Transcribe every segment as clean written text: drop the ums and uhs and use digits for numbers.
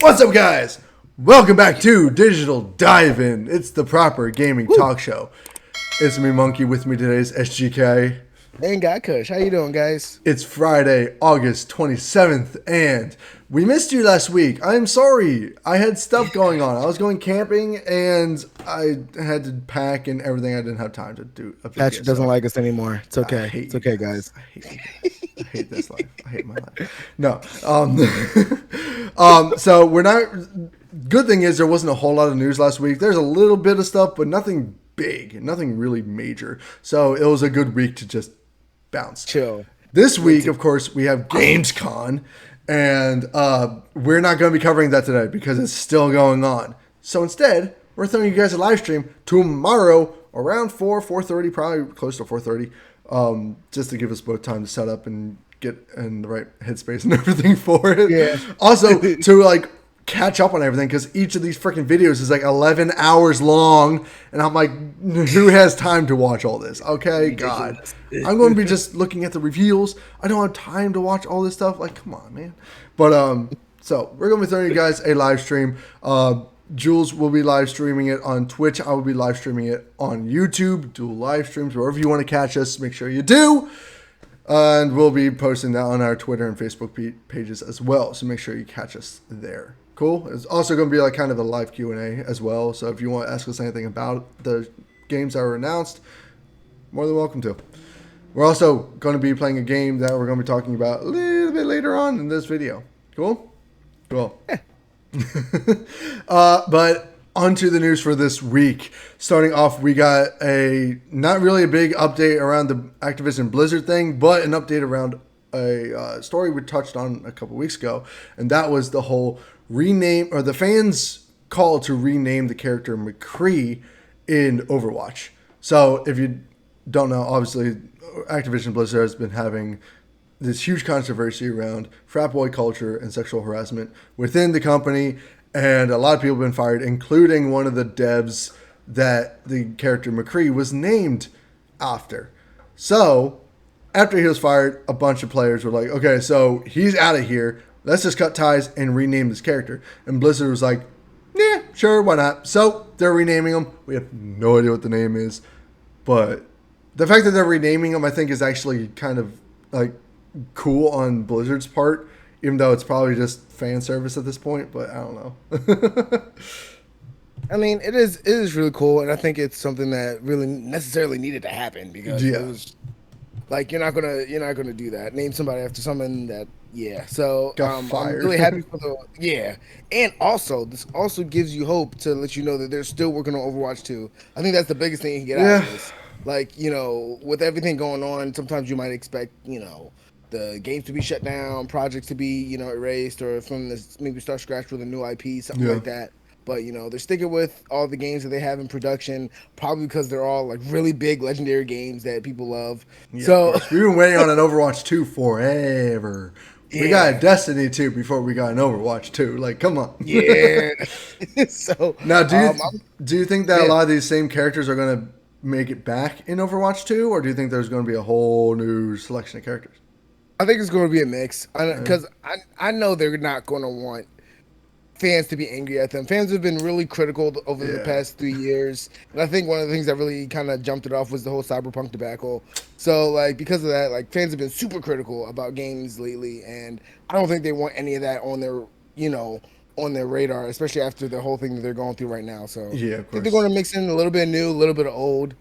What's up, guys? Welcome back to Digital Dive-In. It's the proper gaming talk show. It's me, Monkey. With me today is SGK. And Got Kush. How you doing, guys? It's Friday, August 27th, and we missed you last week. I'm sorry. I had stuff going on. I was going camping, and I had to pack and everything. I didn't have time to do a video. Patrick doesn't like us anymore. It's okay. It's okay, guys. I hate this life. I hate my life. No. So we're not... Good thing is there wasn't a whole lot of news last week. There's a little bit of stuff, but nothing big. Nothing really major. So it was a good week to just bounce. Chill. This week, of course, we have Gamescom, and we're not going to be covering that today because it's still going on. So instead, we're throwing you guys a live stream tomorrow around 4:30, probably close to 4:30, just to give us both time to set up and get in the right headspace and everything for it. Yeah. Also, to catch up on everything, because each of these freaking videos is 11 hours long, and I'm like, who has time to watch all this? Okay, God. I'm going to be just looking at the reveals. I don't have time to watch all this stuff. Come on, man. But so we're going to be throwing you guys a live stream. Jules will be live streaming it on Twitch. I will be live streaming it on YouTube. Dual live streams, wherever you want to catch us, make sure you do. And we'll be posting that on our Twitter and Facebook pages as well. So make sure you catch us there. Cool. It's also going to be kind of a live Q&A as well. So if you want to ask us anything about the games that were announced, more than welcome to. We're also going to be playing a game that we're going to be talking about a little bit later on in this video. Cool? Cool. But on to the news for this week. Starting off, we got not really a big update around the Activision Blizzard thing, but an update around a story we touched on a couple weeks ago. And that was the whole rename, or the fans' call to rename the character McCree in Overwatch. So if you don't know, obviously Activision Blizzard has been having this huge controversy around frat boy culture and sexual harassment within the company, and a lot of people have been fired, including one of the devs that the character McCree was named after. So after he was fired, a bunch of players were like, okay, so he's out of here. Let's just cut ties and rename this character. And Blizzard was like, yeah, sure, why not? So they're renaming him. We have no idea what the name is. But the fact that they're renaming him, I think, is actually kind of cool on Blizzard's part, even though it's probably just fan service at this point. But I don't know. I mean, it is really cool, and I think it's something that really necessarily needed to happen, because it was you're not gonna do that. Name somebody after someone that So I'm really happy for and also this also gives you hope to let you know that they're still working on Overwatch 2. I think that's the biggest thing you can get out of this. With everything going on, sometimes you might expect the games to be shut down, projects to be erased, or from this maybe start scratch with a new IP, something like that. But they're sticking with all the games that they have in production, probably because they're all really big legendary games that people love. Yeah, so we've been waiting on an Overwatch 2 forever. We got a Destiny 2 before we got an Overwatch 2. Come on. Yeah. So now, do you think that a lot of these same characters are going to make it back in Overwatch 2, or do you think there's going to be a whole new selection of characters? I think it's going to be a mix, because I know they're not going to want fans to be angry at them. Fans have been really critical over the past 3 years, and I think one of the things that really kind of jumped it off was the whole Cyberpunk debacle. So because of that, fans have been super critical about games lately, and I don't think they want any of that on their on their radar, especially after the whole thing that they're going through right now. So of course. I think they're going to mix in a little bit of new, a little bit of old.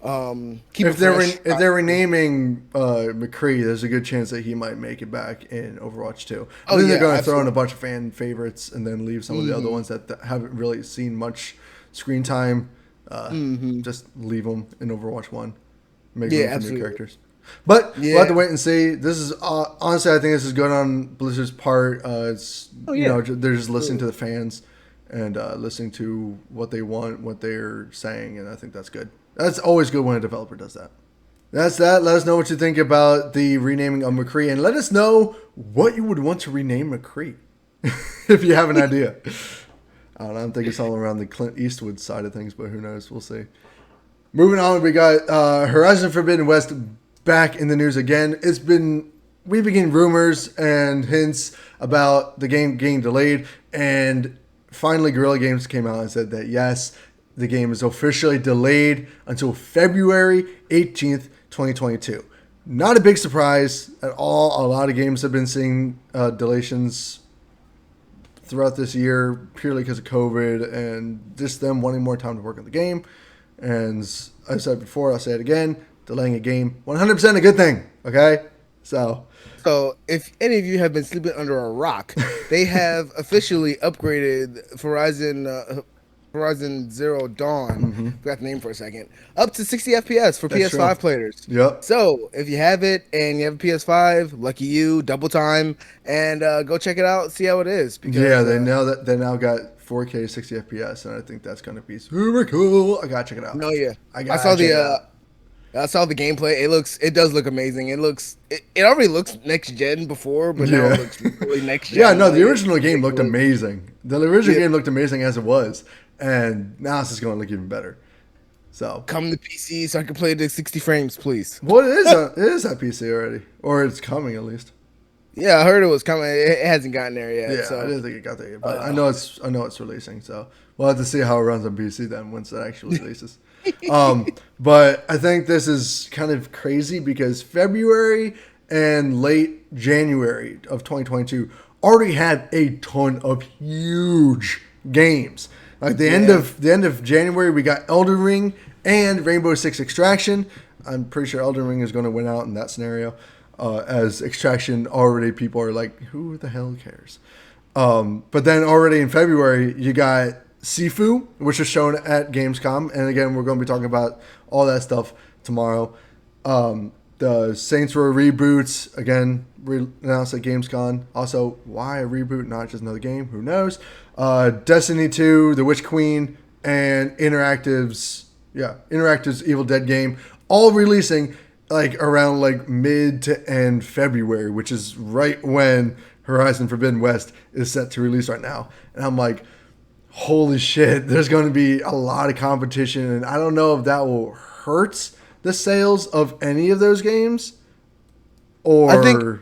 If they're renaming McCree, there's a good chance that he might make it back in Overwatch 2. I think they're going to throw in a bunch of fan favorites and then leave some of the other ones that haven't really seen much screen time. Just leave them in Overwatch 1. Make room for new characters. But we'll have to wait and see. This is honestly, I think this is good on Blizzard's part. They're just listening to the fans and listening to what they want, what they're saying, and I think that's good. That's always good when a developer does that. That's that. Let us know what you think about the renaming of McCree, and let us know what you would want to rename McCree if you have an idea. I don't know. I'm thinking it's all around the Clint Eastwood side of things, but who knows? We'll see. Moving on, we got Horizon Forbidden West back in the news again. It's been we've been getting rumors and hints about the game getting delayed, and finally Guerrilla Games came out and said that yes, the game is officially delayed until February 18th, 2022. Not a big surprise at all. A lot of games have been seeing delations throughout this year purely because of COVID and just them wanting more time to work on the game. And as I said before, I'll say it again, delaying a game, 100% a good thing, okay? So if any of you have been sleeping under a rock, they have officially upgraded Horizon Zero Dawn, forgot the name for a second, up to 60 FPS for That's PS5 true. Players. Yep. So if you have it and you have a PS5, lucky you, double time, and go check it out, see how it is. Because, Yeah, they now got 4K 60 FPS, and I think that's gonna be super cool. I gotta check it out. No, yeah, I saw I saw the gameplay. It does look amazing. It already looks next gen before, but now it looks really next gen. Yeah, no, the original game looked amazing. The original game looked amazing as it was, and now it's just going to look even better. So come to PC so I can play it at 60 frames, please. Well, it is at PC already, or it's coming at least. Yeah, I heard it was coming. It hasn't gotten there yet. Yeah, so. I didn't think it got there yet, but I know it's releasing. So we'll have to see how it runs on PC then once it actually releases. But I think this is kind of crazy because February and late January of 2022 already had a ton of huge games. Like the end of January, we got Elden Ring and Rainbow Six Extraction. I'm pretty sure Elden Ring is going to win out in that scenario, as Extraction already people are like, who the hell cares? But then already in February, you got Sifu, which was shown at Gamescom, and again, we're going to be talking about all that stuff tomorrow. The Saints Row reboots, again, announced at Gamescom. Also, why a reboot, not just another game? Who knows? Destiny 2, The Witch Queen, and Interactive's Evil Dead game, all releasing like around like mid to end February, which is right when Horizon Forbidden West is set to release right now. And I'm like, holy shit, there's going to be a lot of competition, and I don't know if that will hurt the sales of any of those games, or I don't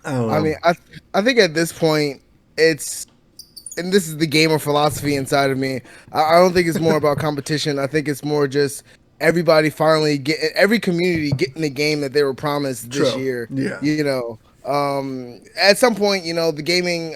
know. I mean, I think at this point it's, and this is the gamer philosophy inside of me, I don't think it's more about competition. I think it's more just everybody finally every community getting the game that they were promised this year. Yeah, you know, at some point, you know, the gaming,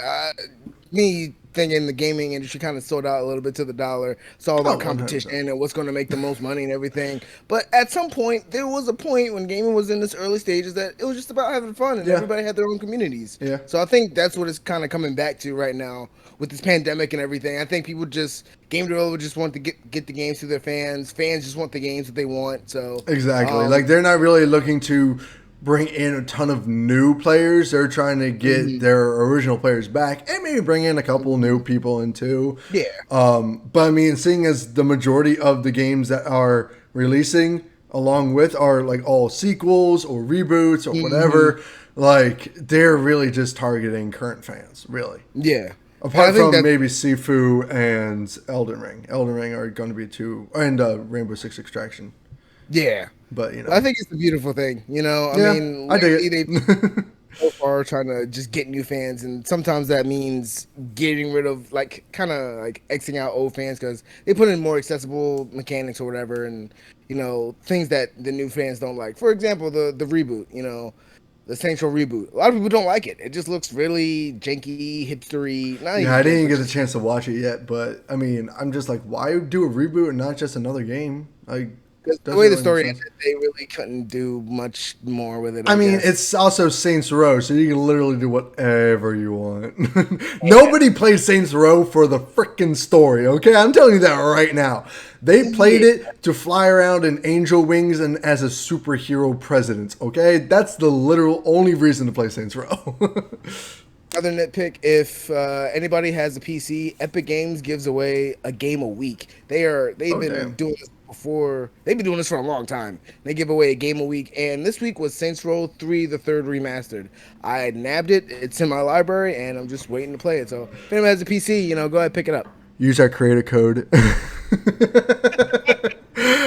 me thinking the gaming industry kind of sold out a little bit to the dollar. It's all about competition 100%. And what's going to make the most money and everything. But at some point, there was a point when gaming was in its early stages that it was just about having fun, and everybody had their own communities. Yeah. So I think that's what it's kind of coming back to right now with this pandemic and everything. I think people game developers just want to get the games to their fans. Fans just want the games that they want. So exactly, like they're not really looking to bring in a ton of new players. They're trying to get their original players back and maybe bring in a couple new people in too. Yeah. But I mean, seeing as the majority of the games that are releasing along with are like all sequels or reboots or whatever, like they're really just targeting current fans, really. Yeah. Apart from maybe Sifu and Elden Ring. Elden Ring are going to be two, and Rainbow Six Extraction. Yeah. But, you know. I think it's a beautiful thing, you know. I mean, I dig it. They so far trying to just get new fans, and sometimes that means getting rid of, like, kind of like Xing out old fans because they put in more accessible mechanics or whatever, and, you know, things that the new fans don't like. For example, the reboot, you know, the Saints Row reboot. A lot of people don't like it. It just looks really janky, hipstery. I didn't get the chance to watch it yet, but, I mean, I'm just like, why do a reboot and not just another game? Like, the way the story ended, they really couldn't do much more with it. I mean, it's also Saints Row, so you can literally do whatever you want. Nobody plays Saints Row for the freaking story, okay? I'm telling you that right now. They played it to fly around in angel wings and as a superhero president, okay? That's the literal only reason to play Saints Row. Other nitpick, if anybody has a PC, Epic Games gives away a game a week. They've been doing this before. They've been doing this for a long time. They give away a game a week, and this week was Saints Row 3, the third remastered. I nabbed it. It's in my library, and I'm just waiting to play it. So if anyone has a PC, you know, go ahead, pick it up. Use our creator code.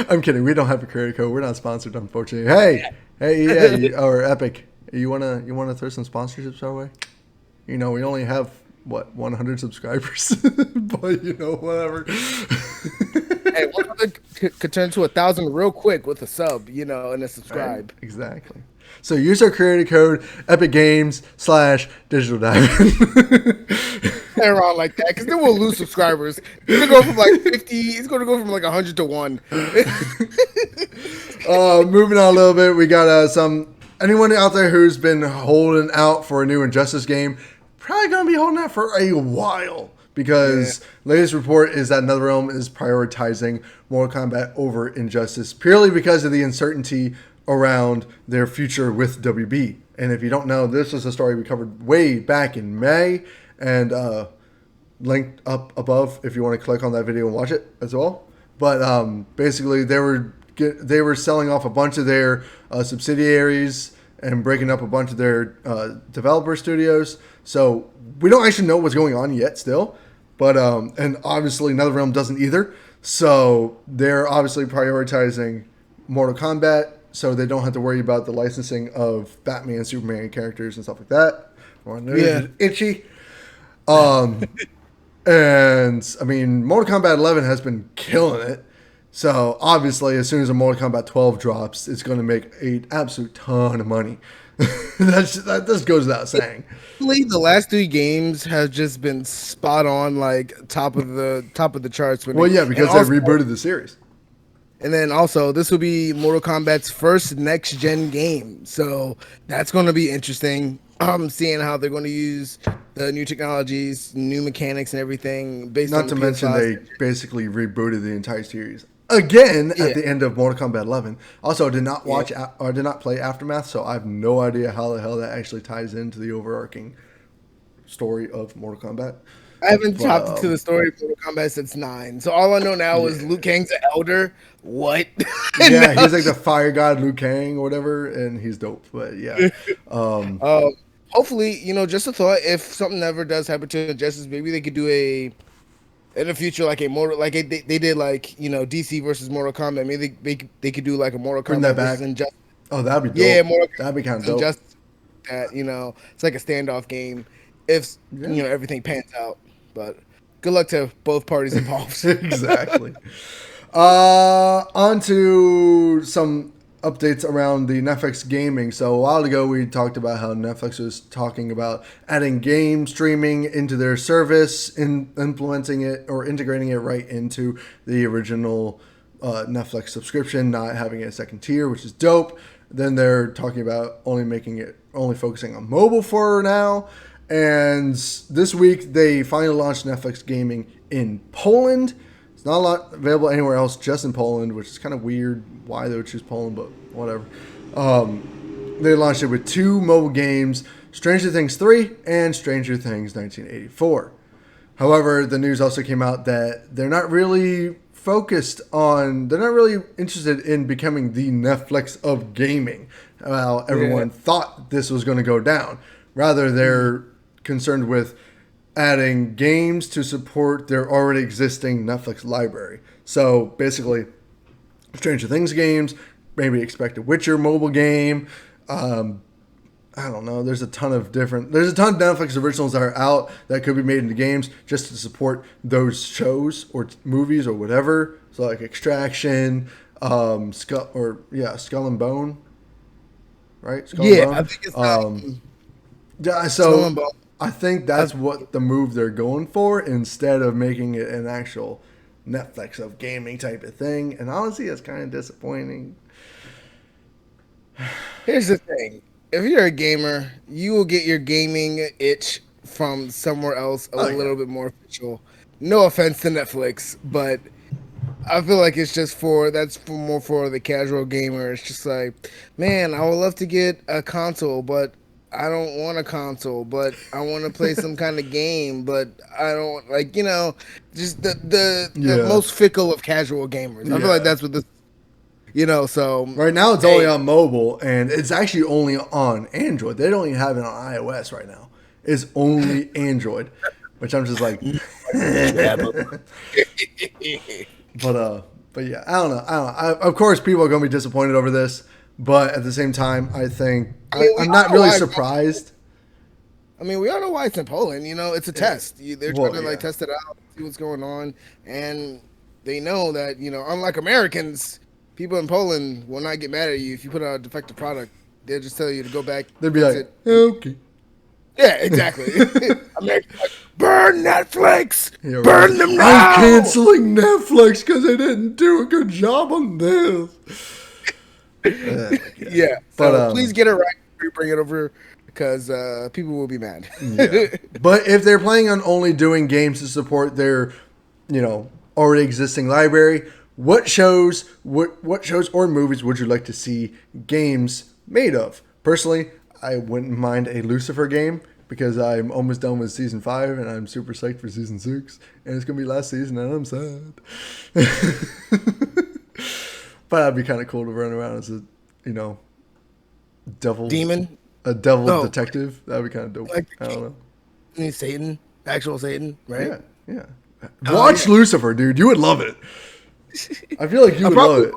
I'm kidding. We don't have a creator code. We're not sponsored, unfortunately. Hey, EA or Epic. You wanna throw some sponsorships our way? You know, we only have what 100 subscribers, but whatever. Hey, 100 could turn to 1,000 real quick with a sub, and a subscribe. Right? Exactly. So use our creator code epicgames/digital diamond. Around like that, because then we'll lose subscribers. It's gonna go from like 50. It's gonna go from like 100 to 1. Moving on a little bit, we got anyone out there who's been holding out for a new Injustice game, probably gonna be holding out for a while, because latest report is that NetherRealm is prioritizing Mortal Kombat over Injustice purely because of the uncertainty around their future with WB. And if you don't know, this was a story we covered way back in May, and linked up above if you want to click on that video and watch it as well. But basically, they were selling off a bunch of their subsidiaries and breaking up a bunch of their developer studios. So we don't actually know what's going on yet still. But and obviously NetherRealm doesn't either. So they're obviously prioritizing Mortal Kombat, so they don't have to worry about the licensing of Batman, Superman characters and stuff like that. Itchy. And I mean, Mortal Kombat 11 has been killing it. So obviously, as soon as a Mortal Kombat 12 drops, it's going to make an absolute ton of money. That just goes without saying. The last 3 games have just been spot on, like top of the charts. Well, yeah, because they rebooted the series. And then also, this will be Mortal Kombat's first next-gen game. So that's going to be interesting. Seeing how they're going to use the new technologies, new mechanics, and everything. Not to mention they basically rebooted the entire series again at the end of Mortal Kombat 11. Also, did not watch or did not play Aftermath, so I have no idea how the hell that actually ties into the overarching story of Mortal Kombat. I haven't chopped into the story of Mortal Kombat since 9. So all I know now is Liu Kang's an elder. What? Yeah, he's like the fire god Liu Kang or whatever, and he's dope. But yeah. Hopefully, just a thought. If something ever does happen to Injustice, maybe they could do in the future like a Mortal, like they did like DC versus Mortal Kombat. Maybe they could do like a Mortal Kombat versus Injustice. Oh, that'd be dope. Yeah, that'd be kind of dope. Injustice, it's like a standoff game. If everything pans out, but good luck to both parties involved. Exactly. On to some updates around the Netflix gaming. So a while ago we talked about how Netflix was talking about adding game streaming into their service, implementing it or integrating it right into the original Netflix subscription, not having a second tier, which is dope. Then they're talking about only focusing on mobile for now. And this week they finally launched Netflix gaming in Poland. It's not a lot available anywhere else, just in Poland, which is kind of weird why they would choose Poland, but whatever. They launched it with 2 mobile games, Stranger Things 3 and Stranger Things 1984. However, the news also came out that they're not really interested in becoming the Netflix of gaming. How everyone thought this was going to go down. Rather, they're concerned with adding games to support their already existing Netflix library. So basically, Stranger Things games, maybe expect a Witcher mobile game. I don't know. There's a ton of Netflix originals that are out that could be made into games just to support those shows or movies or whatever. So like Extraction, Skull and Bone, right? Skull and Bone. I think it's Skull and Bone. I think that's what the move they're going for instead of making it an actual Netflix of gaming type of thing. And honestly, it's kind of disappointing. Here's the thing. If you're a gamer, you will get your gaming itch from somewhere else a little bit more official. No offense to Netflix, but I feel like it's just more for the casual gamer. It's just like, man, I would love to get a console, but I don't want a console, but I want to play some kind of game, but I don't just the most fickle of casual gamers. I feel like that's what this, so right now it's only on mobile and it's actually only on Android. They don't even have it on iOS right now. It's only Android, which I'm just like, but yeah, I don't know. Of course, people are going to be disappointed over this. But at the same time, I think We I'm all not know really why. surprised. I mean, we all know why it's in Poland. It's a test. They're trying Well, to yeah. test it out, see what's going on, and they know that unlike Americans, people in Poland will not get mad at you if you put out a defective product. They'll just tell you to go back, They'd be fix like, it. okay. Yeah, exactly. Americans like, burn Netflix, Yeah, right. burn them I'm now. canceling Netflix because they didn't do a good job on this. Yeah. But So please get it right before you bring it over, because people will be mad. yeah. But if they're planning on only doing games to support their, already existing library, what shows, what shows or movies would you like to see games made of? Personally, I wouldn't mind a Lucifer game because I'm almost done with season 5 and I'm super psyched for season 6 and it's gonna be last season and I'm sad. But that'd be kind of cool to run around as a, devil, Demon. a devil No, detective. That'd be kind of dope. like I don't know. Satan, actual Satan, right? Yeah, yeah. Watch Lucifer, dude. You would love it. I feel like you would love it.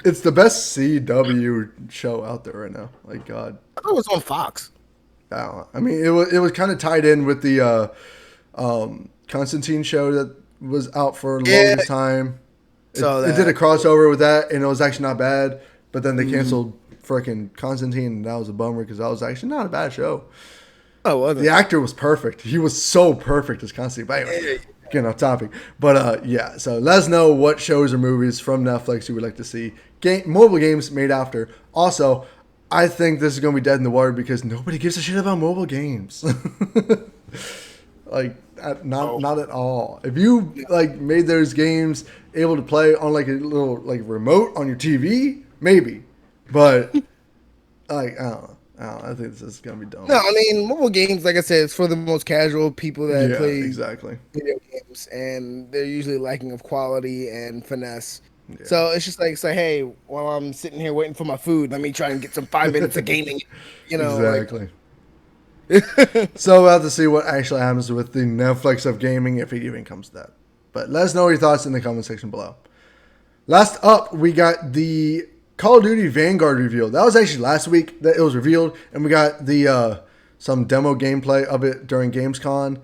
It's the best CW show out there right now. Like God, I thought it was on Fox. I don't know. I mean, it was kind of tied in with the Constantine show that was out for the longest time. It did a crossover with that, and it was actually not bad. But then they canceled freaking Constantine, and that was a bummer because that was actually not a bad show. Oh, wasn't The actor was perfect. He was so perfect as Constantine. But anyway, getting off topic. But yeah, so let us know what shows or movies from Netflix you would like to see. Mobile games made after. Also, I think this is going to be dead in the water because nobody gives a shit about mobile games. Not at all. If you made those games able to play on like a little remote on your TV, maybe. But I don't know. I think this is gonna be dumb. No, I mean mobile games, like I said, it's for the most casual people that play exactly video games, and they're usually lacking of quality and finesse. Yeah. So it's just like, say, hey, while I'm sitting here waiting for my food, let me try and get some 5 minutes of gaming. Exactly. So we'll have to see what actually happens with the Netflix of gaming if it even comes to that. But let us know your thoughts in the comment section below. Last up, we got the Call of Duty Vanguard reveal. That was actually last week that it was revealed, and we got the some demo gameplay of it during Gamescom.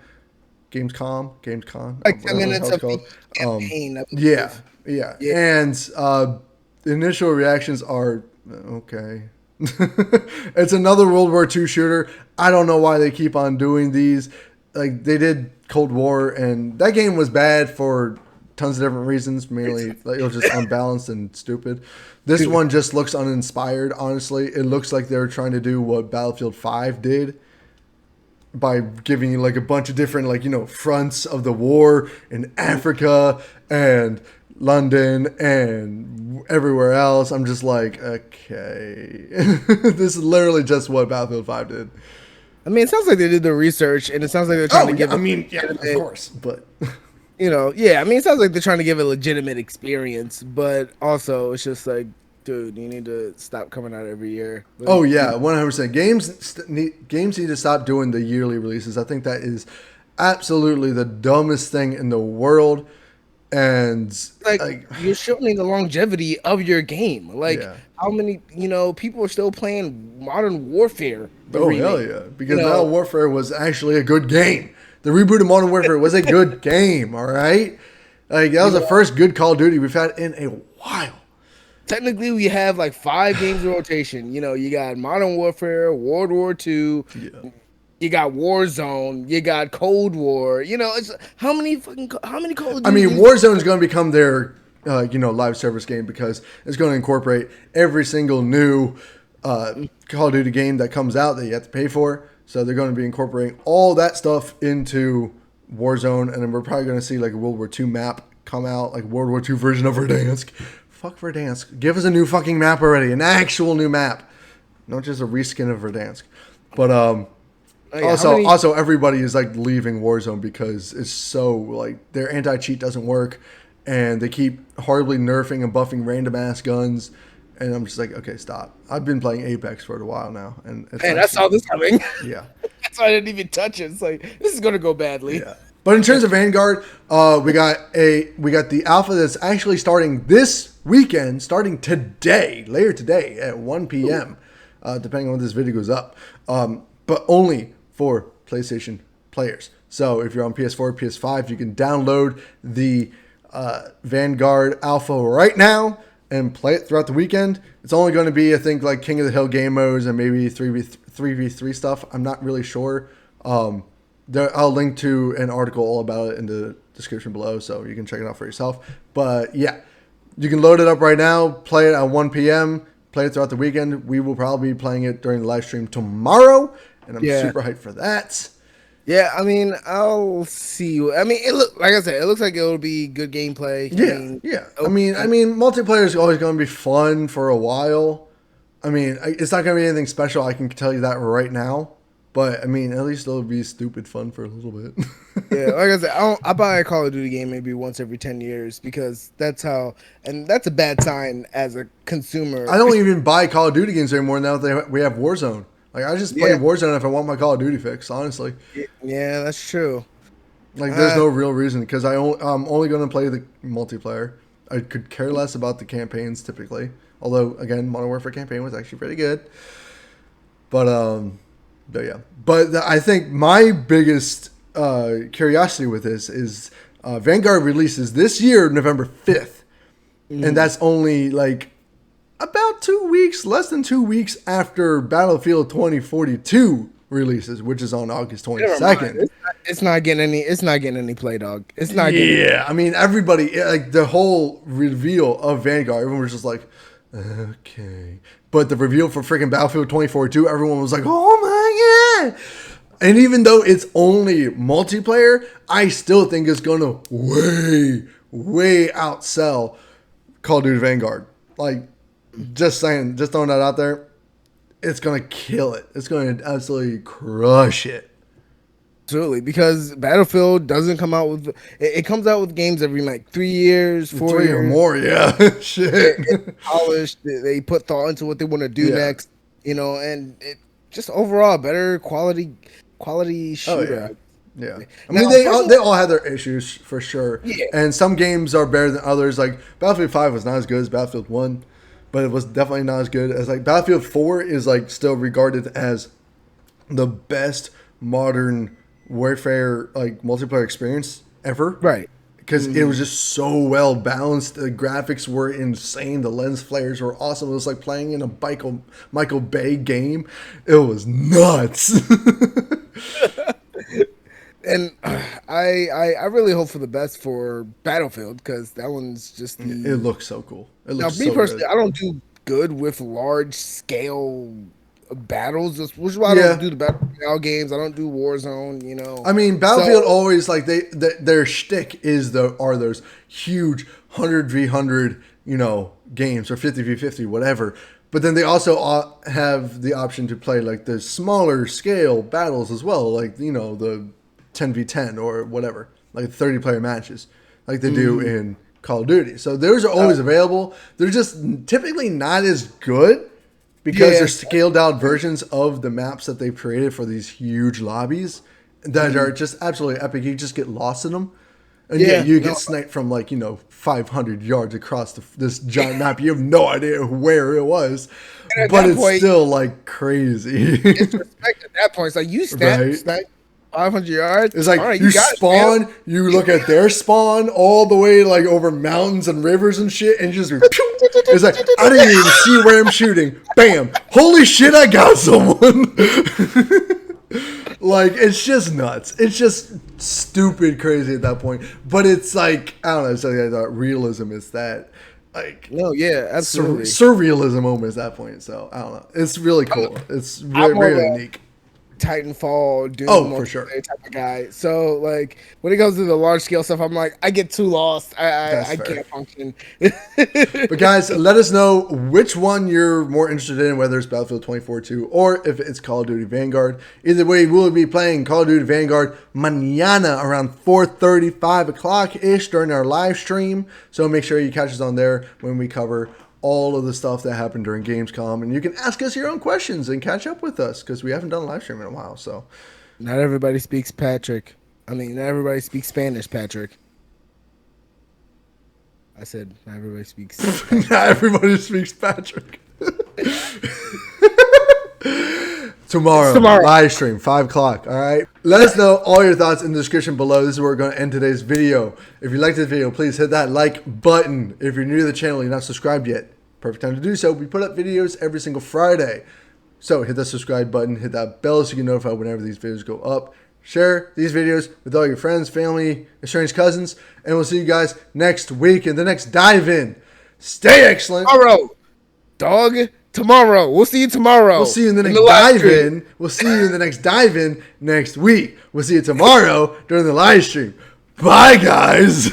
Like 10 minutes of the campaign. Yeah. And the initial reactions are okay. It's another World War II shooter. I don't know why they keep on doing these. Like they did Cold War, and that game was bad for tons of different reasons. Mainly, it was just unbalanced and stupid. This one just looks uninspired. Honestly, it looks like they're trying to do what Battlefield 5 did by giving you a bunch of different fronts of the war in Africa and London and everywhere else. I'm just like, okay, this is literally just what Battlefield 5 did. I mean, it sounds like they did the research, and it sounds like they're trying to give. Of course, but I mean, it sounds like they're trying to give a legitimate experience, but also it's just like, dude, you need to stop coming out every year. Oh yeah, 100%. Games need to stop doing the yearly releases. I think that is absolutely the dumbest thing in the world. And you're shortening the longevity of your game. How many people are still playing Modern Warfare? Hell yeah, because Modern Warfare was actually a good game. The reboot of Modern Warfare was a good game. All right, that was the first good Call of Duty we've had in a while. Technically, we have 5 games in rotation. You got Modern Warfare, World War II. Yeah. You got Warzone. You got Cold War. It's how many Call of Duty? I mean, Warzone is going to become their, live service game because it's going to incorporate every single new Call of Duty game that comes out that you have to pay for. So they're going to be incorporating all that stuff into Warzone, and then we're probably going to see a World War II map come out, World War II version of Verdansk. Fuck Verdansk. Give us a new fucking map already, an actual new map, not just a reskin of Verdansk. But Also, everybody is leaving Warzone because it's so their anti-cheat doesn't work, and they keep horribly nerfing and buffing random ass guns, and I'm just like, okay, stop. I've been playing Apex for a while now, and I saw this coming. Yeah, that's why I didn't even touch it. It's like this is gonna go badly. Yeah, But in terms of Vanguard, we got the alpha that's actually starting this weekend, starting today, later today at 1 p.m. Depending on when this video goes up, but only for PlayStation players. So if you're on PS4, PS5, you can download the Vanguard alpha right now and play it throughout the weekend. It's only going to be, I think, like King of the Hill game modes and maybe 3v3 stuff. I'm not really sure. I'll link to an article all about it in the description below, so you can check it out for yourself. But yeah, you can load it up right now, play it at 1 p.m., play it throughout the weekend. We will probably be playing it during the live stream tomorrow, and I'm super hyped for that. Yeah, I mean, I'll see. I mean, like I said, it looks like it'll be good gameplay. Yeah. I mean, multiplayer is always going to be fun for a while. I mean, it's not going to be anything special. I can tell you that right now. But I mean, at least it'll be stupid fun for a little bit. Yeah, like I said, I buy a Call of Duty game maybe once every 10 years because that's how, and that's a bad sign as a consumer. I don't even buy Call of Duty games anymore now that we have Warzone. Like, I just play Warzone if I want my Call of Duty fix, honestly. Yeah, that's true. Like, there's no real reason because I'm only going to play the multiplayer. I could care less about the campaigns typically. Although, again, Modern Warfare campaign was actually pretty good. But yeah. But I think my biggest curiosity with this is Vanguard releases this year, November 5th. And that's only like about 2 weeks, less than 2 weeks after Battlefield 2042 releases, which is on August 22nd. It's not getting any play, dog. It's not getting Yeah, I mean, everybody, like the whole reveal of Vanguard, everyone was just like, okay. But the reveal for freaking Battlefield 2042, everyone was like, oh my God. And even though it's only multiplayer, I still think it's going to way outsell Call of Duty Vanguard. Like, just saying, just throwing that out there, it's going to kill it. It's going to absolutely crush it. Absolutely, because Battlefield doesn't come out with it comes out with games every like 3 years, 4 3 years or more. Yeah, shit. It's polished. They put thought into what they want to do next, and it just overall better quality shooter. Yeah. I mean, they all have their issues for sure. Yeah. And some games are better than others. Like Battlefield 5 was not as good as Battlefield 1, but it was definitely not as good as like Battlefield 4 is like still regarded as the best modern warfare like multiplayer experience ever. Right. Because it was just so well balanced. The graphics were insane. The lens flares were awesome. It was like playing in a Michael Bay game. It was nuts. And I really hope for the best for Battlefield because that one's just it looks so cool. It looks now, me personally, I don't do good with large scale battles, which is why I don't do the Battle Royale games. I don't do Warzone, I mean, Battlefield always like their shtick are those huge 100v100 games or 50v50 whatever. But then they also have the option to play like the smaller scale battles as well, like the 10v10 or whatever, like 30-player matches, like they do in Call of Duty. So those are always available. They're just typically not as good. Because they're scaled out versions of the maps that they've created for these huge lobbies that are just absolutely epic. You just get lost in them. And you get sniped from 500 yards across this giant map. You have no idea where it was. But it's still crazy. It's respect at that point. It's like you snipe 500 yards. It's like you spawn, you look at their spawn all the way over mountains and rivers and shit, and you just it's like I didn't even see where I'm shooting. Bam! Holy shit! I got someone. It's just nuts. It's just stupid crazy at that point. But it's I don't know. It's like that realism is that absolutely surrealism almost at that point. So I don't know. It's really cool. It's very unique. Titanfall, Doom, for sure, type of guy. So when it comes to the large scale stuff, I'm I get too lost. I can't function. But guys, let us know which one you're more interested in, whether it's Battlefield 2042 or if it's Call of Duty Vanguard. Either way, we'll be playing Call of Duty Vanguard mañana around 4:30, 5 o'clock ish during our live stream. So make sure you catch us on there when we cover all of the stuff that happened during Gamescom, and you can ask us your own questions and catch up with us because we haven't done a live stream in a while. So, not everybody speaks Patrick. I mean, not everybody speaks Spanish, Patrick. I said not everybody speaks Spanish. Not everybody speaks Patrick. Tomorrow, live stream, 5 o'clock, all right? Let us know all your thoughts in the description below. This is where we're going to end today's video. If you liked this video, please hit that like button. If you're new to the channel, you're not subscribed yet, perfect time to do so. We put up videos every single Friday. So hit that subscribe button, hit that bell so you get notified whenever these videos go up. Share these videos with all your friends, family, estranged cousins, and we'll see you guys next week in the next dive in. Stay excellent. Tomorrow, dog. Tomorrow. We'll see you tomorrow. We'll see you in the next dive in. We'll see you in the next dive in next week. We'll see you tomorrow during the live stream. Bye, guys.